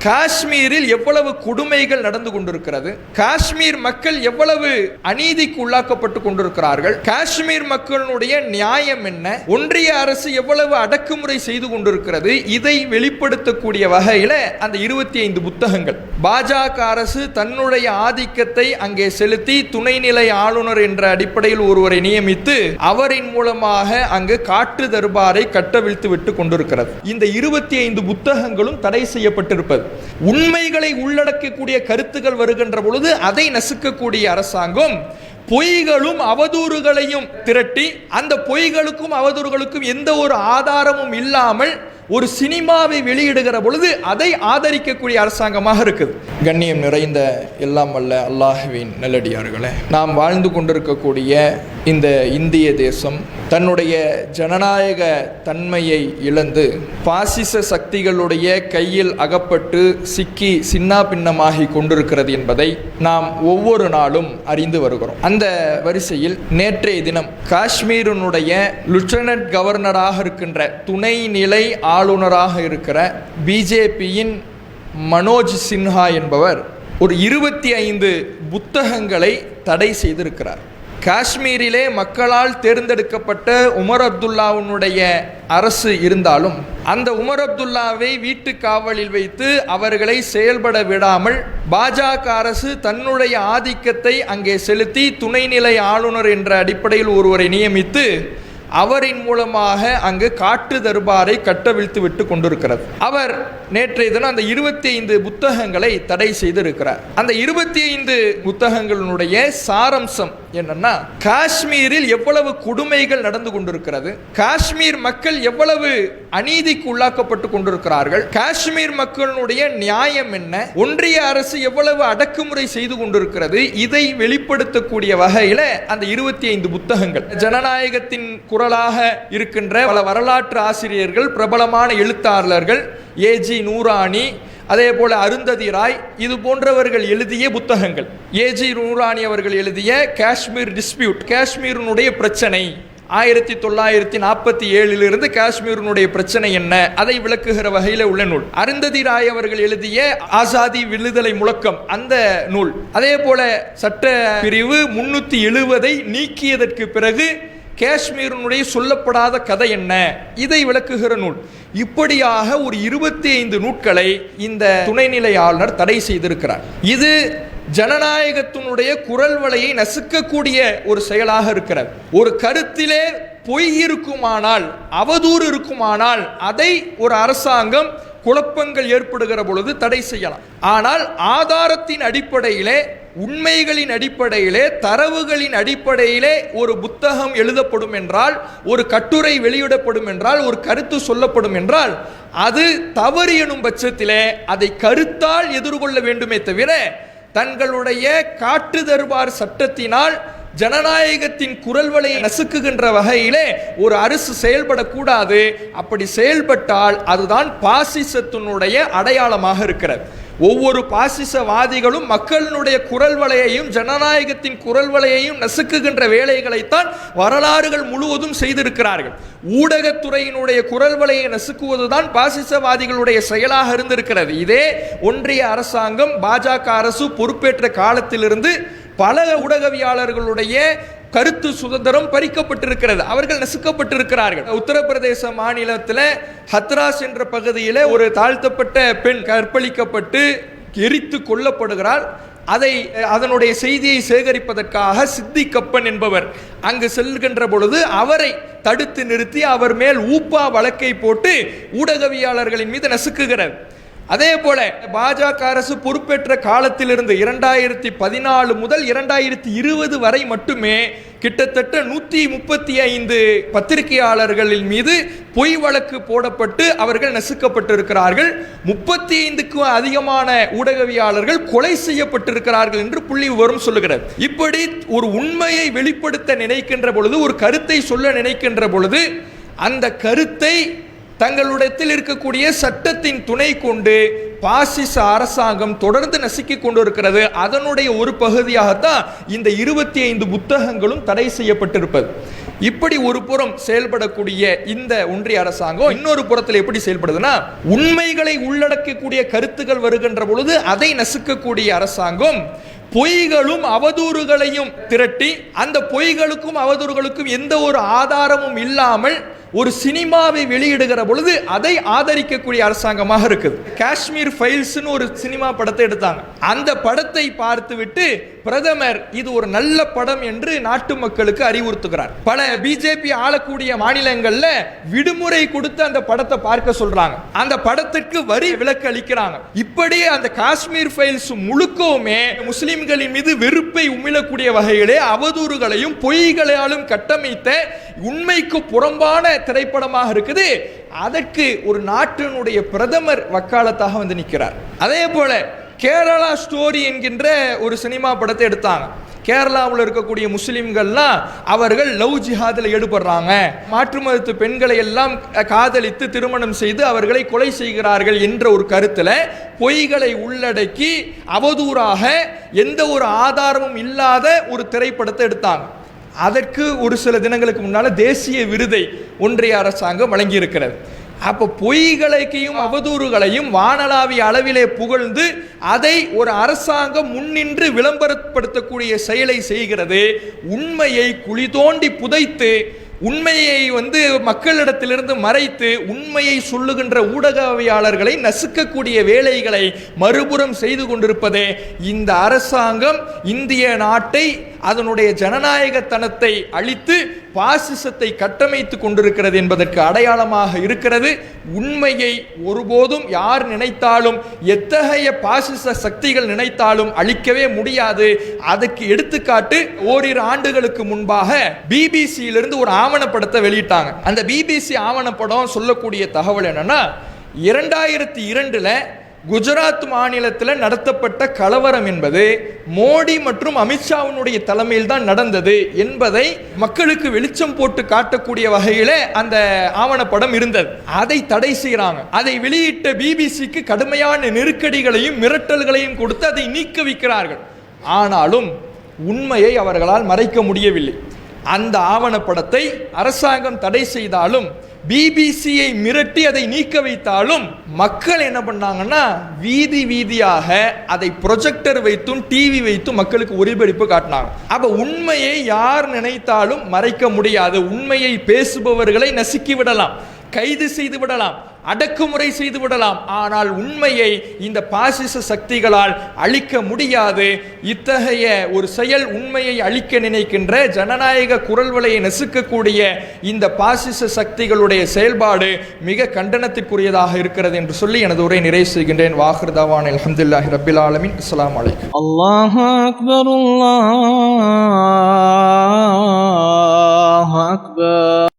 காஷ்மீரில் எவ்வளவு கொடுமைகள் நடந்து கொண்டிருக்கிறது, காஷ்மீர் மக்கள் எவ்வளவு அநீதிக்கு உள்ளாக்கப்பட்டு கொண்டிருக்கிறார்கள், காஷ்மீர் மக்களுடைய நியாயம் என்ன, ஒன்றிய அரசு எவ்வளவு அடக்குமுறை செய்து கொண்டிருக்கிறது, இதை வெளிப்படுத்தக்கூடிய வகையில் அந்த 25 புத்தகங்கள். பாஜக அரசு தன்னுடைய ஆதிக்கத்தை அங்கே செலுத்தி துணைநிலை ஆளுநர் என்ற அடிப்படையில் ஒருவரை நியமித்து அவரின் மூலமாக அங்கு காட்டு தர்பாரை கட்டவிழ்த்து விட்டு கொண்டிருக்கிறது. இந்த 25 புத்தகங்களும் தடை செய்யப்பட்டிருப்பது, உண்மைகளை உள்ளடக்கக்கூடிய கருத்துக்கள் வருகின்ற பொழுது அதை நசுக்கக்கூடிய அரசாங்கம் பொய்களும் அவதூறுகளையும் திரட்டி அந்த பொய்களுக்கும் அவதூறுகளுக்கும் எந்த ஒரு ஆதாரமும் இல்லாமல் ஒரு சினிமாவை வெளியிடுகிற பொழுது அதை ஆதரிக்கக்கூடிய அரசாங்கமாக இருக்குது. கண்ணியம் நிறைந்த எல்லாம் வல்ல அல்லாஹ்வின் நல்லடியார்களே, நாம் வாழ்ந்து கொண்டிருக்கக்கூடிய இந்த இந்திய தேசம் தன்னுடைய ஜனநாயக தன்மையை இழந்து பாசிச சக்திகளுடைய கையில் அகப்பட்டு சிக்கி சின்னா பின்னமாகி கொண்டிருக்கிறது என்பதை நாம் ஒவ்வொரு நாளும் அறிந்து வருகிறோம். அந்த வரிசையில் நேற்றைய தினம் காஷ்மீரினுடைய லிeutenant கவர்னராக இருக்கின்ற துணைநிலை ஆளுநராக இருக்கிற பிஜேபியின் மனோஜ் சின்ஹா என்பவர் ஒரு 25 புத்தகங்களை தடை செய்திருக்கிறார். காஷ்மீரிலே மக்களால் தேர்ந்தெடுக்கப்பட்ட உமர் அப்துல்லாவுடைய அரசு இருந்தாலும் அந்த உமர் அப்துல்லாவை வீட்டு காவலில் வைத்து அவர்களை செயல்பட விடாமல் பாஜக அரசு தன்னுடைய ஆதிக்கத்தை அங்கே செலுத்தி துணைநிலை ஆளுநர் என்ற அடிப்படையில் ஒருவரை நியமித்து அவரின் மூலமாக அங்கு காட்டு தர்பாரை கட்டவிழ்த்து விட்டு கொண்டிருக்கிறது. அவர் நேற்றைய தினம் அந்த 25 புத்தகங்களை தடை செய்திருக்கிறார். அந்த 25 புத்தகங்களுடைய சாரம்சம் என்னன்னா, காஷ்மீரில் எவ்வளவு கொடுமைகள் நடந்து கொண்டிருக்கிறது, காஷ்மீர் மக்கள் எவ்வளவு அநீதிக்கு உள்ளாக்கப்பட்டு கொண்டிருக்கிறார்கள், காஷ்மீர் மக்களுடைய நியாயம் என்ன, ஒன்றிய அரசு எவ்வளவு அடக்குமுறை செய்து கொண்டிருக்கிறது, இதை வெளிப்படுத்தக்கூடிய வகையில் அந்த 25 புத்தகங்கள். ஜனநாயகத்தின் குரலாக இருக்கின்ற பல வரலாற்று ஆசிரியர்கள், பிரபலமான எழுத்தாளர்கள், ஏஜி நூரானி, அதே போல அருந்ததி ராய், இது போன்றவர்கள் எழுதிய புத்தகங்கள். ஏஜி நூரானி அவர்கள் எழுதிய காஷ்மீர் டிஸ்பியூட், காஷ்மீரினுடைய பிரச்சனை, 1947 காஷ்மீரினுடைய பிரச்சனை என்ன, அதை விளக்குகிற வகையில் உள்ள நூல். அருந்ததி ராய் அவர்கள் எழுதிய ஆசாதி விடுதலை முழக்கம், அந்த நூல். அதே போல சட்ட பிரிவு 370 நீக்கியதற்கு பிறகு காஷ்மீரினுடைய சொல்லப்படாத கதை என்ன, இதை விளக்குகிற நூல். இப்படியாக ஒரு 25 நூல்களை இந்த துணைநிலை ஆளுநர் தடை செய்திருக்கிறார். இது ஜனநாயகத்தினுடைய குரல் வலையை நசுக்கக்கூடிய ஒரு செயலாக இருக்கிறது. ஒரு கருத்திலே பொய் இருக்குமானால், அவதூறு இருக்குமானால் அதை ஒரு அரசாங்கம் குழப்பங்கள் ஏற்படுகிற பொழுது தடை செய்யலாம். ஆனால் ஆதாரத்தின் அடிப்படையிலே, உண்மைகளின் அடிப்படையிலே, தரவுகளின் அடிப்படையிலே ஒரு புத்தகம் எழுதப்படும் என்றால், ஒரு கட்டுரை வெளியிடப்படும் என்றால், ஒரு கருத்து சொல்லப்படும் என்றால், அது தவறு எனும் பட்சத்திலே அதை கருத்தால் எதிர்கொள்ள வேண்டுமே தவிர தங்களுடைய காட்டு தர்பார் சட்டத்தினால் ஜனநாயகத்தின் குரல் வலையை நசுக்குகின்ற வகையிலே ஒரு அரசு செயல்படக்கூடாது. அப்படி செயல்பட்டால் அதுதான் பாசிசத்தினுடைய அடையாளமாக இருக்கிறது. ஒவ்வொரு பாசிசவாதிகளும் மக்களுடைய குரல் வலையையும் ஜனநாயகத்தின் குரல் வலையையும் நசுக்குகின்ற வேலைகளைத்தான் வரலாறுகள் முழுவதும் செய்திருக்கிறார்கள். ஊடகத்துறையினுடைய குரல் வலையை நசுக்குவதுதான் பாசிசவாதிகளுடைய செயலாக இருந்திருக்கிறது. இதே ஒன்றிய அரசாங்கம், பாஜக அரசு பொறுப்பேற்ற காலத்திலிருந்து பல ஊடகவியாளர்களுடைய கருத்து சுதந்திரம் பறிக்கப்பட்டிருக்கிறது, அவர்கள் நசுக்கப்பட்டிருக்கிறார்கள். உத்தரப்பிரதேச மாநிலத்தில் ஹத்ராஸ் என்ற பகுதியில் ஒரு தாழ்த்தப்பட்ட பெண் கற்பழிக்கப்பட்டு எரித்து கொல்லப்படுகிறார். அதனுடைய செய்தியை சேகரிப்பதற்காக சித்தி கப்பன் என்பவர் அங்கு செல்கின்ற பொழுது அவரை தடுத்து நிறுத்தி அவர் மேல் ஊப்பா வழக்கை போட்டு ஊடகவியாளர்களின் மீது நசுக்குகிறது. அதே போல பாஜக அரசு பொறுப்பேற்ற காலத்திலிருந்து 2014 முதல் 2020 வரை மட்டுமே கிட்டத்தட்ட 135 பத்திரிகையாளர்களின் மீது பொய் வழக்கு போடப்பட்டு அவர்கள் நசுக்கப்பட்டிருக்கிறார்கள். 35க்கும் அதிகமான ஊடகவியாளர்கள் கொலை செய்யப்பட்டிருக்கிறார்கள் என்று புள்ளி விவரம் சொல்லுகிறது. இப்படி ஒரு உண்மையை வெளிப்படுத்த நினைக்கின்ற பொழுது, ஒரு கருத்தை சொல்ல நினைக்கின்ற பொழுது, அந்த கருத்தை தங்களிடத்தில் இருக்கக்கூடிய சட்டத்தின் துணை கொண்டு பாசிச அரசாங்கம் தொடர்ந்து நசுக்கிக் கொண்டிருக்கிறது. அதனுடைய ஒரு பகுதியாகத்தான் இந்த 25 புத்தகங்களும் தடை செய்யப்பட்டிருப்பது. இப்படி ஒரு புறம் செயல்படக்கூடிய இந்த ஒன்றிய அரசாங்கம் இன்னொரு புறத்தில் எப்படி செயல்படுதுன்னா, உண்மைகளை உள்ளடக்கக்கூடிய கருத்துக்கள் வருகின்ற பொழுது அதை நசுக்கக்கூடிய அரசாங்கம் பொய்களும் அவதூறுகளையும் திரட்டி அந்த பொய்களுக்கும் அவதூறுகளுக்கும் எந்த ஒரு ஆதாரமும் இல்லாமல் ஒரு சினிமாவை வெளியிடுகிற பொழுது அதை ஆதரிக்கக்கூடிய அரசாங்கமாக இருக்குது. காஷ்மீர் ஃபைல்ஸ்னு ஒரு சினிமா படத்தை எடுத்தாங்க. அந்த படத்தை பார்த்துவிட்டு பிரதமர் இது ஒரு நல்ல படம் என்று நாட்டு மக்களுக்கு அறிவுறுத்துகிறார். பல பிஜேபி ஆளக்கூடிய மாநிலங்கள்ல விடுமுறை கொடுத்து அந்த படத்தை பார்க்க சொல்றாங்க. அந்த படத்திற்கு வரி விலக்கு அளிக்கிறாங்க. இப்படி அந்த காஷ்மீர் ஃபைல்ஸ் முழுக்கவுமே முஸ்லிம்களின் மீது வெறுப்பை உமிழக்கூடிய வகையிலே அவதூறுகளையும் பொய்களாலும் கட்டமைத்த உண்மைக்கு புறம்பான திரைப்படமாக இருக்குது. அதற்கு ஒரு நாட்டினுடைய பிரதமர் வக்காலத்தாக வந்து நிற்கிறார். அதே போல கேரளா ஸ்டோரி என்கின்ற ஒரு சினிமா படத்தை எடுத்தாங்க. கேரளாவில் இருக்கக்கூடிய முஸ்லிம்கள்லாம் அவர்கள் லவ் ஜிஹாதில் ஈடுபடுறாங்க, மாற்று மதத்து பெண்களை எல்லாம் காதலித்து திருமணம் செய்து அவர்களை கொலை செய்கிறார்கள் என்ற ஒரு கருத்தில் பொய்களை உள்ளடக்கி அவதூறாக எந்த ஒரு ஆதாரமும் இல்லாத ஒரு திரைப்படத்தை எடுத்தாங்க. அதற்கு ஒரு சில தினங்களுக்கு முன்னால் தேசிய விருதை ஒன்றிய அரசாங்கம் வழங்கியிருக்கிறது. அப்போ பொய்களையும் அவதூறுகளையும் வானளாவிய அளவிலே புகழ்ந்து அதை ஒரு அரசாங்கம் முன்னின்று விளம்பரப்படுத்தக்கூடிய செயலை செய்கிறது. உண்மையை குழி தோண்டி புதைத்து உண்மையை மக்களிடத்திலிருந்து மறைத்து உண்மையை சொல்லுகின்ற ஊடகவியாளர்களை நசுக்கக்கூடிய வேலைகளை மறுபுறம் செய்து கொண்டிருப்பதே இந்த அரசாங்கம் இந்திய நாட்டை அதனுடைய ஜனநாயகத்தனத்தை அழித்து பாசிசத்தை கட்டமைத்து கொண்டிருக்கிறது என்பதற்கு அடையாளமாக இருக்கிறது. உண்மையை ஒருபோதும் யார் நினைத்தாலும் எத்தகைய பாசிச சக்திகள் நினைத்தாலும் அழிக்கவே முடியாது. அதுக்கு எடுத்துக்காட்டு ஓரிரு ஆண்டுகளுக்கு முன்பாக பிபிசியிலிருந்து ஒரு ஆவணப்படத்தை வெளியிட்டாங்க. அந்த பிபிசி ஆவணப்படம் சொல்லக்கூடிய தகவல் என்னன்னா, 2002 குஜராத் மாநிலத்தில் நடத்தப்பட்ட கலவரம் என்பது மோடி மற்றும் அமித்ஷாவினுடைய தலைமையில் தான் நடந்தது என்பதை மக்களுக்கு வெளிச்சம் போட்டு காட்டக்கூடிய வகையில் அந்த ஆவணப்படம் இருந்தது. அதை தடை செய்கிறாங்க. அதை வெளியிட்ட பிபிசிக்கு கடுமையான நெருக்கடிகளையும் மிரட்டல்களையும் கொடுத்து அதை நீக்க வைக்கிறார்கள். ஆனாலும் உண்மையை அவர்களால் மறைக்க முடியவில்லை. அந்த ஆவணப்படத்தை அரசாங்கம் தடை செய்தாலும் பிபிசியை மிரட்டி அதை நீக்க வைத்தாலும் மக்கள் என்ன பண்ணாங்கன்னா வீதி வீதியாக அதை ப்ரொஜெக்டர் வைத்தும் டிவி வைத்தும் மக்களுக்கு ஒளிபரப்பு காட்டினாங்க. அப்ப உண்மையை யார் நினைத்தாலும் மறைக்க முடியாது. உண்மையை பேசுபவர்களை நசுக்கி விடலாம், கைது செய்து விடலாம், அடக்குமுறை செய்து விடலாம். ஆனால் உண்மையை இந்த பாசிச சக்திகளால் அழிக்க முடியாது. இத்தகைய ஒரு செயல் உண்மையை அழிக்க நினைக்கின்ற ஜனநாயக குரல்வளையை நசுக்கக்கூடிய இந்த பாசிச சக்திகளுடைய செயல்பாடு மிக கண்டனத்திற்குரியதாக இருக்கிறது என்று சொல்லி எனது உரை நிறைவு செய்கின்றேன். வாஹிர் தவான் அல்ஹம்துலில்லாஹி ரப்பில் ஆலமீன். அஸ்ஸலாமு அலைக்கும். அல்லாஹு அக்பர், அல்லாஹு அக்பர்.